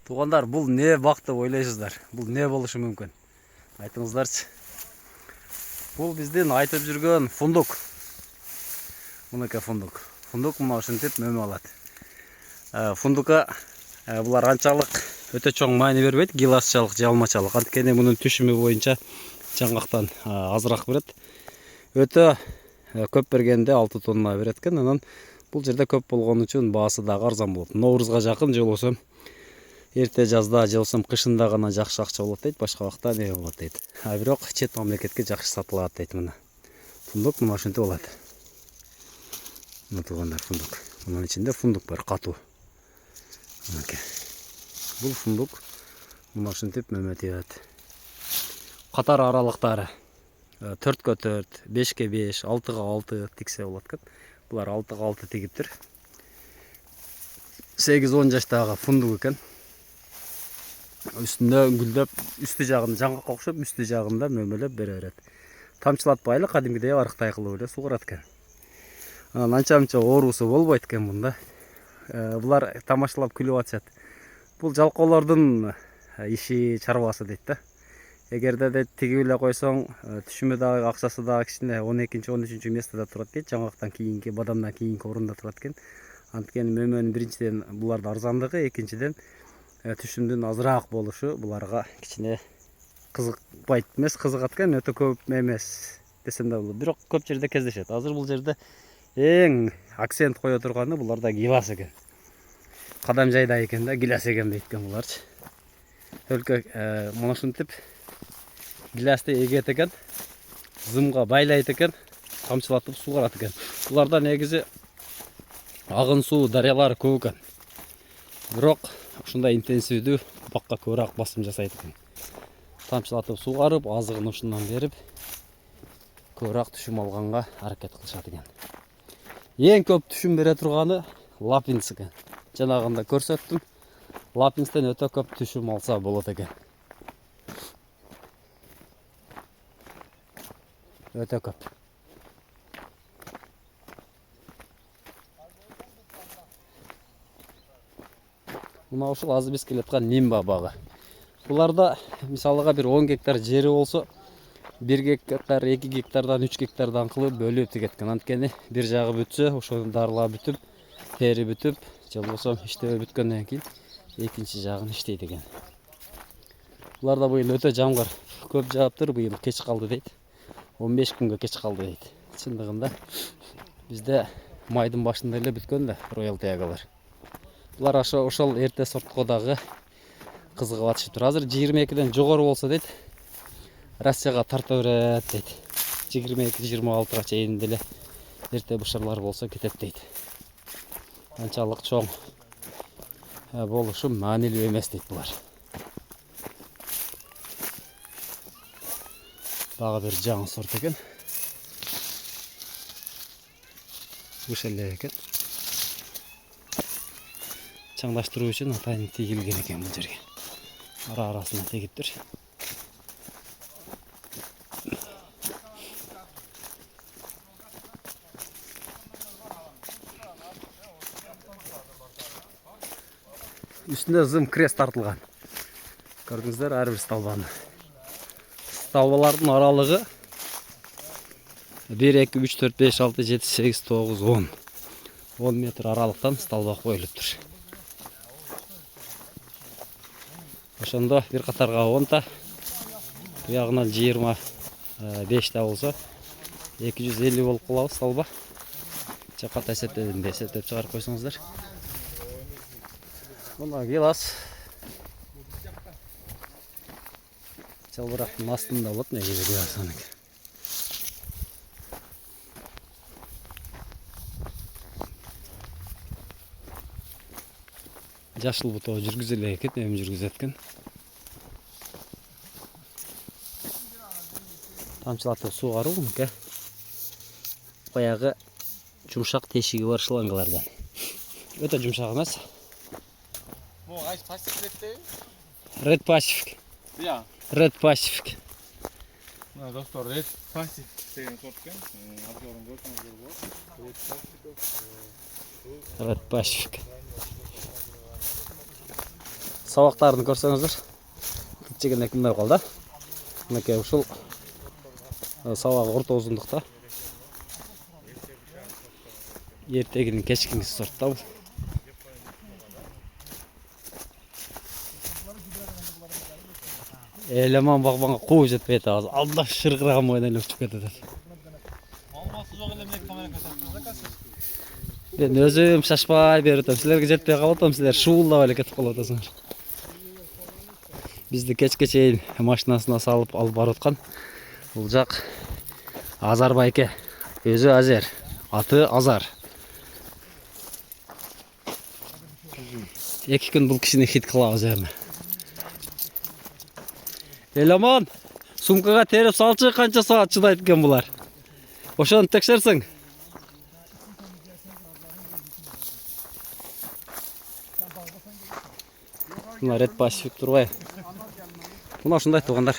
Туғандар, бұл не бақ деп ойлайсыздар? Бұл не болушы мүмкін? Айтыңыздаршы. Бұл бізден айтып жүрген фундук. Мұныкі фундук. Фундук мұна ушинтип мөмө алат. Фундукка бұлар анчалык өтө чоң майны бербейт, гиласчалык, жалмачалык. Анткени мунун түшүмү боюнча жаңгактан азыраак берет. Өтө көп бергенде 6 тонна берет экен. Анан бул жерде көп болгон үчүн баасы дагы арзан болот. Ноурузга жакын же болсо эрте жазда же болсо кышында гана жакшы акча болот дейт, башка убакта не болот дейт. А бирок чет мамлекетке жакшы сатылат дейт мына. Фундук мына ушинтип алат. Мына туугандар фундук. Мунун ичинде фундук бар, катуу. Мынакей. Бул фундук мына ушинтип мөмө тийет. Катар аралыктары 4-кө 4, 5-ке 5, 6-га 6 тиксе болот экен. Булар 6-га 6 тигиптир. 8-10 жаштагы фундук экен. Үстүндө гүлдөп, үстү жагын жаңгакка окшоп, үстү жагында мөмөлөп бере берет. Тамчылатпайлы, кадимгидей арыктай кылып эле сугарат экен. Анан анча-мынча оорусу болбойт экен мында. Булар тамашалап күлүп атышат. Бул жалкоолордун иши, чарбасы дейт да. Эгерде де тигип эле койсоң, түшүмү дагы, акчасы дагы кичине 12-13 местада турат экен, жаңгактан кийинки, бадамдан кийинки орунда турат экен. Анткени мөмөнүн биринчиден буларда арзандыгы, экинчиден түшүмдүн азыраак болушу буларга кичине кызыкпайт эмес, кызыгат экен, өтө көп эмес десем да болот. Бирок көп жерде кездешет. Азыр бул жерде эң акцент кое турганы буларда гилас экен. Кадам жайда экен да, гилас экен дейт экен буларчы. Только мына ушинтип гиласты эгет экен, зымга байлайт экен, тамчылатып сугарат экен. Буларда негизи агын суу, дарыялар көп экен. Бирок ушундай интенсивдүү бакка көбүрөөк басым жасайт экен. Тамчылатып сугарып, азыгын ушундан берип, көбүрөөк түшүм алганга аракет кылышат экен. Эң көп түшүм бере турганы лапинс экен. Жанагында көрсөттүм. Лапинстен өтө көп түшүм алса болот экен. Өтө көп. Мына ушул азыр биз келаткан нимба багы. Буларда мисалыга бир 10 гектар жери болсо, 1 гектар, 2 гектардан 3 гектардан кылып бөлүп тигеткен. Анткени бир жагы бүтсө, ошону дарылап бүтүп, тери бүтүп, же болбосо иштебей бүткөндөн кийин экинчи жагын иштейт экен. Буларда быйыл өтө жамгыр көп жааптыр, быйыл кеч калды дейт. 15 күнгө кеч калды дейт. Чындыгында бизде майдын башында эле бүткөн да Royal Tiagalар. Булар ошол эрте сортко дагы кызыгып атышыптыр. Азыр 22ден жогору болсо дейт, Россияга тарта берет дейт. 22-26га чейин деле эрте бышырлар болсо кетет дейт. Анчалык чоң болушу маанилүү эмес дейт булар. Дагы бир жаңы сорт экен. Ушеле экен. Чаңдаштыруу үчүн атайын тигилген экен бул жерге. Ара-арасына тегиптир. Үстүндө зым крест тартылган. Көрдүңүздөр ар бир столбаны. Столбалардын аралыгы 1, 2, 3, 4, 5, 6, 7, 8, 9, 10. 10 метр аралыктан столба коюлуптур. Ошондо бир катарга 10 та, буягынан 25 та болсо 250 болуп калабы столба. Чаката эсептеп чыгарып койсоңуздар. Мына гилас. Чалбырактын астында болот негизи гилас аныкы. Жашыл бутоо жүргүзүлө экен, эми жүргүзөт экен. Тамчылатып сугаруу мынке. Баягы жумшак тешиги бар шлангалардан. Өтө жумшак эмес. Бу кайсы Pacific дейби? Red Pacific. Ja. Red Pacific. Мына достор, Red Pacific деген сорт экен. Обзорун көрсөңүздөр болот. Red Pacific. сабақтарын көрсеңіздер. Кичигене мындай калды. Мынакей ушул сабагы орто узундукта. Ертегинин кечкинки сортта бул. Элеман багбанга кууп жетпейт азыр. Алда шыргыраган бойдан өчүп кетет. Алмасы жок эле эмне камера касапсыз акасы. Мен өзүм шашпай берип атам. Силерге жетпей калып атам, силер шуулдап эле кетип калып атасыңар. Бизди кечке чейин машинасына салып алып барып аткан. Бул жак Азар байке. Өзү Азер, аты Азар. 2 күн бул кишини хит кылабыз эми. Эламан, сумкага терип салчы, канча саат чыдайт экен булар. Ошону текшерсең. Мына ред пасифик турбай. Мына ушундай туугандар.